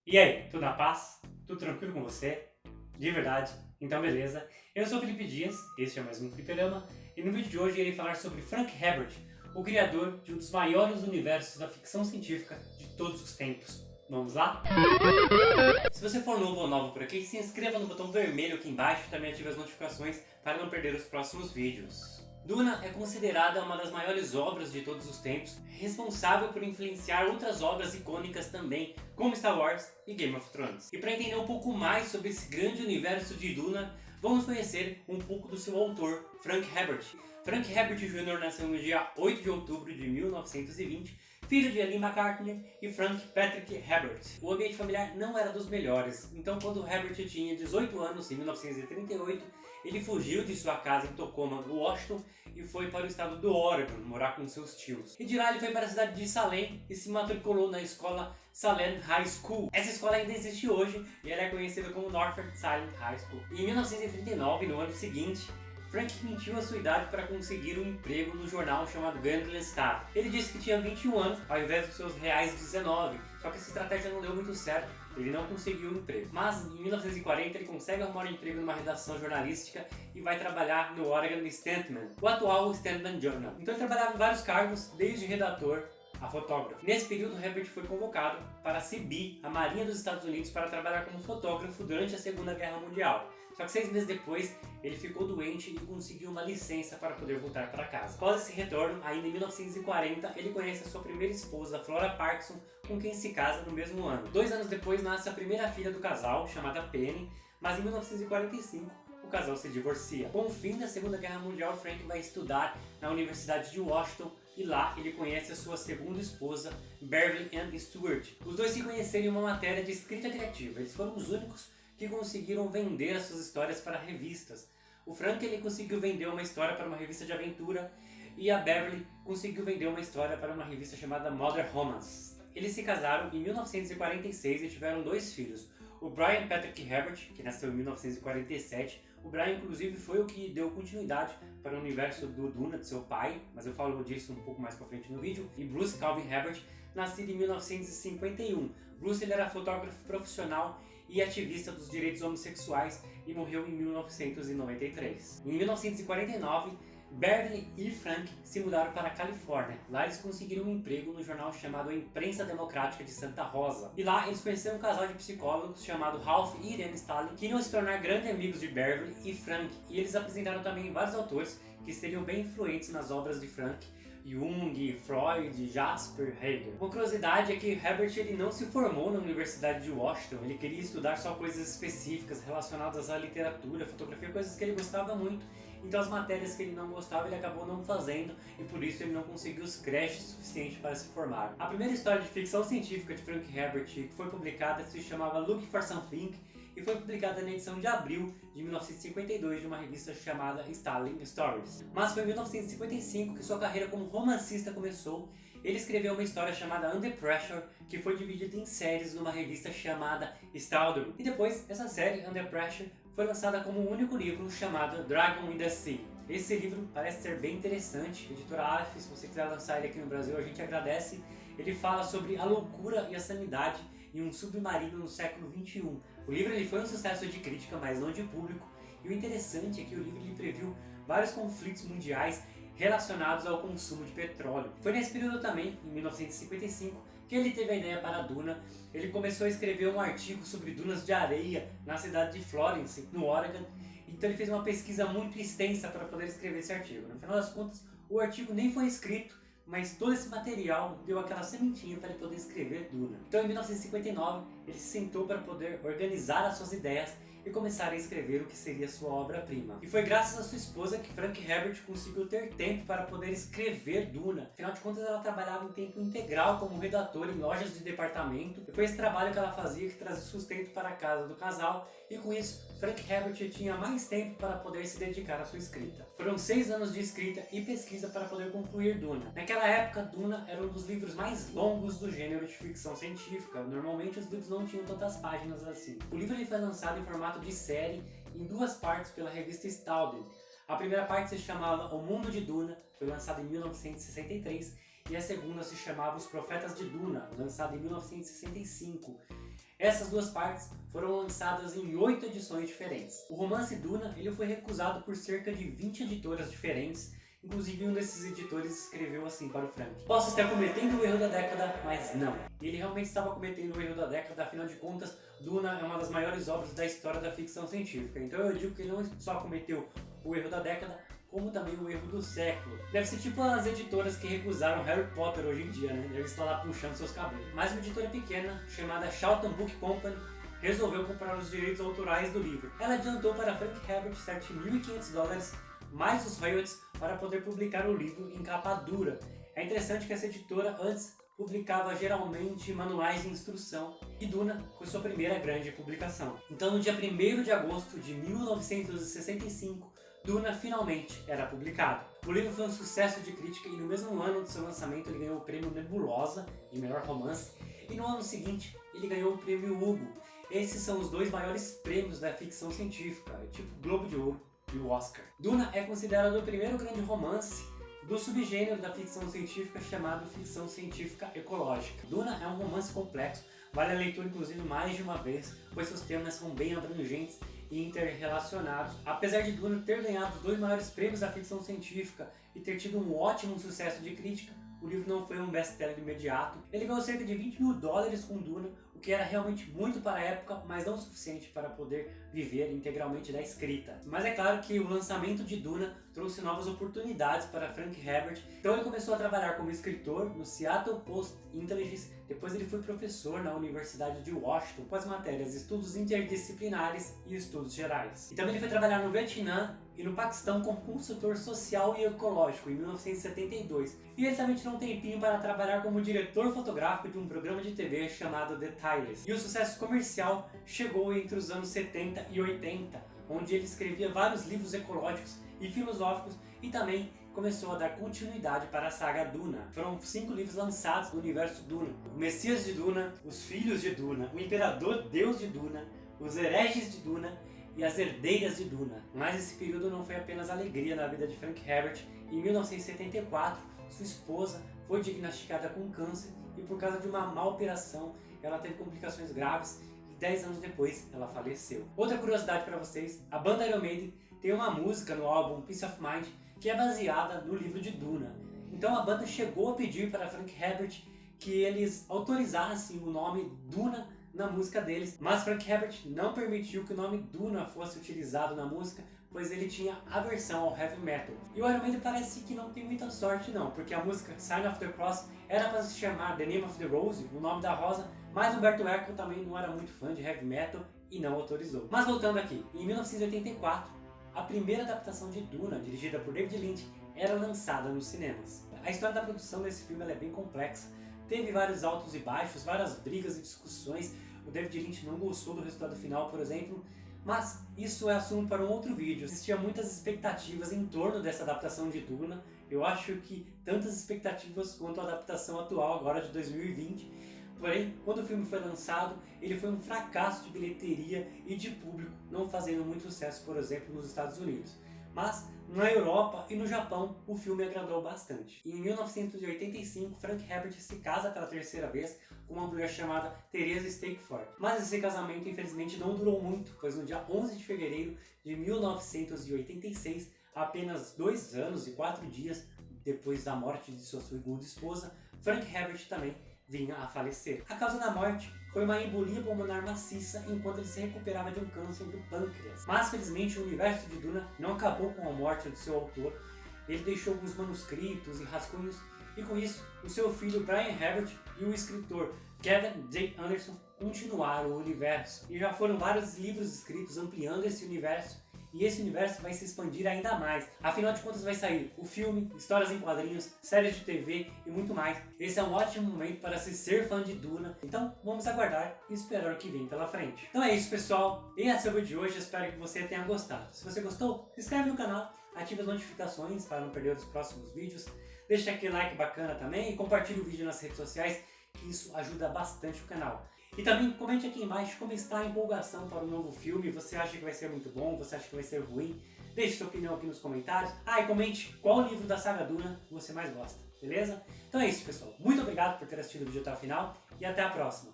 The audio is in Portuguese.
E aí, tudo na paz? Tudo tranquilo com você? De verdade? Então beleza. Eu sou o Felipe Dias, este é mais um Fliperama, e no vídeo de hoje irei falar sobre Frank Herbert, o criador de um dos maiores universos da ficção científica de todos os tempos. Vamos lá? Se você for novo ou nova por aqui, se inscreva no botão vermelho aqui embaixo e também ative as notificações para não perder os próximos vídeos. Duna é considerada uma das maiores obras de todos os tempos, responsável por influenciar outras obras icônicas também, como Star Wars e Game of Thrones. E para entender um pouco mais sobre esse grande universo de Duna, vamos conhecer um pouco do seu autor, Frank Herbert. Frank Herbert Jr. nasceu no dia 8 de outubro de 1920, filho de Ellen McCartney e Frank Patrick Herbert. O ambiente familiar não era dos melhores, então quando Herbert tinha 18 anos, em 1938, ele fugiu de sua casa em Tacoma, no Washington, e foi para o estado do Oregon, morar com seus tios. E de lá ele foi para a cidade de Salem e se matriculou na escola Salem High School. Essa escola ainda existe hoje e ela é conhecida como Norfolk Salem High School. E em 1939, no ano seguinte, Frank mentiu a sua idade para conseguir um emprego no jornal chamado Gangland Star. Ele disse que tinha 21 anos ao invés dos seus reais 19, só que essa estratégia não deu muito certo, ele não conseguiu um emprego. Mas em 1940 ele consegue arrumar um emprego numa redação jornalística e vai trabalhar no Oregon Statesman, o atual Statesman Journal. Então ele trabalhava em vários cargos, desde redator a fotógrafo. Nesse período, Herbert foi convocado para a CB, a Marinha dos Estados Unidos, para trabalhar como fotógrafo durante a Segunda Guerra Mundial. Só que 6 meses depois, ele ficou doente e conseguiu uma licença para poder voltar para casa. Após esse retorno, ainda em 1940, ele conhece a sua primeira esposa, Flora Parkinson, com quem se casa no mesmo ano. 2 anos depois, nasce a primeira filha do casal, chamada Penny, mas em 1945, o casal se divorcia. Com o fim da Segunda Guerra Mundial, Frank vai estudar na Universidade de Washington e lá ele conhece a sua segunda esposa, Beverly Ann Stewart. Os dois se conheceram em uma matéria de escrita criativa. Eles foram os únicos que conseguiram vender as suas histórias para revistas. O Frank ele conseguiu vender uma história para uma revista de aventura e a Beverly conseguiu vender uma história para uma revista chamada Modern Romance. Eles se casaram em 1946 e tiveram 2 filhos. O Brian Patrick Herbert, que nasceu em 1947, o Brian inclusive foi o que deu continuidade para o universo do Duna de seu pai, mas eu falo disso um pouco mais pra frente no vídeo, e Bruce Calvin Herbert, nascido em 1951. Bruce ele era fotógrafo profissional e ativista dos direitos homossexuais e morreu em 1993. Em 1949, Beverly e Frank se mudaram para a Califórnia. Lá eles conseguiram um emprego no jornal chamado A Imprensa Democrática de Santa Rosa. E lá eles conheceram um casal de psicólogos chamado Ralph e Irene Stalin, que iriam se tornar grandes amigos de Beverly e Frank. E eles apresentaram também vários autores que seriam bem influentes nas obras de Frank: Jung, Freud, Jasper, Hegel. Uma curiosidade é que Herbert ele não se formou na Universidade de Washington, ele queria estudar só coisas específicas relacionadas à literatura, fotografia, coisas que ele gostava muito. Então as matérias que ele não gostava ele acabou não fazendo e por isso ele não conseguiu os créditos suficientes para se formar. A primeira história de ficção científica de Frank Herbert que foi publicada se chamava Look for Something e foi publicada na edição de abril de 1952 de uma revista chamada Stalin Stories. Mas foi em 1955 que sua carreira como romancista começou. Ele escreveu uma história chamada Under Pressure, que foi dividida em séries numa revista chamada Stardom. E depois, essa série, Under Pressure, foi lançada como um único livro chamado Dragon in the Sea. Esse livro parece ser bem interessante. Editora Aleph, se você quiser lançar ele aqui no Brasil, a gente agradece. Ele fala sobre a loucura e a sanidade em um submarino no século XXI. O livro ele foi um sucesso de crítica, mas não de público. E o interessante é que o livro ele previu vários conflitos mundiais relacionados ao consumo de petróleo. Foi nesse período também, em 1955, que ele teve a ideia para a Duna. Ele começou a escrever um artigo sobre dunas de areia na cidade de Florence, no Oregon. Então ele fez uma pesquisa muito extensa para poder escrever esse artigo. No final das contas, o artigo nem foi escrito, mas todo esse material deu aquela sementinha para ele poder escrever Duna. Então em 1959, ele se sentou para poder organizar as suas ideias e começar a escrever o que seria sua obra-prima. E foi graças à sua esposa que Frank Herbert conseguiu ter tempo para poder escrever Duna. Afinal de contas, ela trabalhava em tempo integral como redatora em lojas de departamento. E foi esse trabalho que ela fazia que trazia sustento para a casa do casal. E com isso, Frank Herbert tinha mais tempo para poder se dedicar à sua escrita. Foram 6 anos de escrita e pesquisa para poder concluir Duna. Naquela época, Duna era um dos livros mais longos do gênero de ficção científica. Normalmente os livros não tinham tantas páginas assim. O livro ele foi lançado em formato de série em 2 partes pela revista Staldin. A primeira parte se chamava O Mundo de Duna, foi lançada em 1963, e a segunda se chamava Os Profetas de Duna, lançada em 1965. Essas duas partes foram lançadas em 8 edições diferentes. O romance Duna ele foi recusado por cerca de 20 editoras diferentes, inclusive um desses editores escreveu assim para o Frank: posso estar cometendo o erro da década, mas não. E ele realmente estava cometendo o erro da década, afinal de contas, Duna é uma das maiores obras da história da ficção científica. Então eu digo que ele não só cometeu o erro da década, como também o erro do século. Deve ser tipo as editoras que recusaram Harry Potter hoje em dia, né? Deve estar lá puxando seus cabelos. Mas uma editora pequena, chamada Charlton Book Company, resolveu comprar os direitos autorais do livro. Ela adiantou para Frank Herbert $7.500 mais os royalties para poder publicar o livro em capa dura. É interessante que essa editora antes publicava geralmente manuais de instrução, e Duna foi sua primeira grande publicação. Então no dia 1º de agosto de 1965, Duna finalmente era publicado. O livro foi um sucesso de crítica e no mesmo ano de seu lançamento ele ganhou o prêmio Nebulosa de melhor romance, e no ano seguinte ele ganhou o prêmio Hugo. Esses são os dois maiores prêmios da ficção científica, tipo Globo de Ouro e o Oscar. Duna é considerado o primeiro grande romance do subgênero da ficção científica chamado ficção científica ecológica. Duna é um romance complexo, vale a leitura inclusive mais de uma vez, pois seus temas são bem abrangentes e interrelacionados. Apesar de Duna ter ganhado os dois maiores prêmios da ficção científica e ter tido um ótimo sucesso de crítica, o livro não foi um best-seller imediato. Ele ganhou cerca de $20 mil com Duna, o que era realmente muito para a época, mas não o suficiente para poder viver integralmente da escrita. Mas é claro que o lançamento de Duna trouxe novas oportunidades para Frank Herbert, então ele começou a trabalhar como escritor no Seattle Post-Intelligencer, depois ele foi professor na Universidade de Washington, com as matérias Estudos Interdisciplinares e Estudos Gerais. E também ele foi trabalhar no Vietnã e no Paquistão como consultor social e ecológico em 1972. E ele também tirou um tempinho para trabalhar como diretor fotográfico de um programa de TV chamado The Timeless. E o sucesso comercial chegou entre os anos 70 e 80, onde ele escrevia vários livros ecológicos e filosóficos e também começou a dar continuidade para a saga Duna. Foram 5 livros lançados no universo Duna: O Messias de Duna, Os Filhos de Duna, O Imperador Deus de Duna, Os Hereges de Duna e As Herdeiras de Duna. Mas esse período não foi apenas alegria na vida de Frank Herbert. Em 1974, sua esposa foi diagnosticada com câncer e por causa de uma má operação, ela teve complicações graves e 10 anos depois ela faleceu. Outra curiosidade para vocês, a banda Iron Maiden tem uma música no álbum Peace of Mind que é baseada no livro de Duna. Então a banda chegou a pedir para Frank Herbert que eles autorizassem o nome Duna na música deles, mas Frank Herbert não permitiu que o nome Duna fosse utilizado na música, pois ele tinha aversão ao heavy metal. E o Iron Maiden parece que não tem muita sorte não, porque a música Sign of the Cross era para se chamar The Name of the Rose, o nome da rosa, mas Humberto Eco também não era muito fã de heavy metal e não autorizou. Mas voltando aqui, em 1984, a primeira adaptação de Duna, dirigida por David Lynch, era lançada nos cinemas. A história da produção desse filme é bem complexa, teve vários altos e baixos, várias brigas e discussões. O David Lynch não gostou do resultado final, por exemplo, mas isso é assunto para um outro vídeo. Existiam muitas expectativas em torno dessa adaptação de Duna. Eu acho que tantas expectativas quanto a adaptação atual agora de 2020. Porém, quando o filme foi lançado, ele foi um fracasso de bilheteria e de público, não fazendo muito sucesso, por exemplo, nos Estados Unidos. Mas na Europa e no Japão o filme agradou bastante. Em 1985, Frank Herbert se casa pela terceira vez com uma mulher chamada Teresa Stakeford. Mas esse casamento infelizmente não durou muito, pois no dia 11 de fevereiro de 1986, apenas 2 anos e 4 dias depois da morte de sua segunda esposa, Frank Herbert também vinha a falecer. A causa da morte foi uma embolia pulmonar maciça enquanto ele se recuperava de um câncer do pâncreas. Mas felizmente o universo de Duna não acabou com a morte do seu autor. Ele deixou alguns manuscritos e rascunhos, e com isso o seu filho Brian Herbert e o escritor Kevin J. Anderson continuaram o universo. E já foram vários livros escritos ampliando esse universo, e esse universo vai se expandir ainda mais. Afinal de contas vai sair o filme, histórias em quadrinhos, séries de TV e muito mais. Esse é um ótimo momento para se ser fã de Duna, então vamos aguardar e esperar o que vem pela frente. Então é isso, pessoal, esse é o vídeo de hoje, espero que você tenha gostado. Se você gostou, se inscreve no canal, ative as notificações para não perder os próximos vídeos, deixa aquele like bacana também e compartilhe o vídeo nas redes sociais, que isso ajuda bastante o canal. E também comente aqui embaixo como está a empolgação para o novo filme. Você acha que vai ser muito bom? Você acha que vai ser ruim? Deixe sua opinião aqui nos comentários. E comente qual livro da saga Duna você mais gosta, beleza? Então é isso, pessoal. Muito obrigado por ter assistido o vídeo até o final e até a próxima.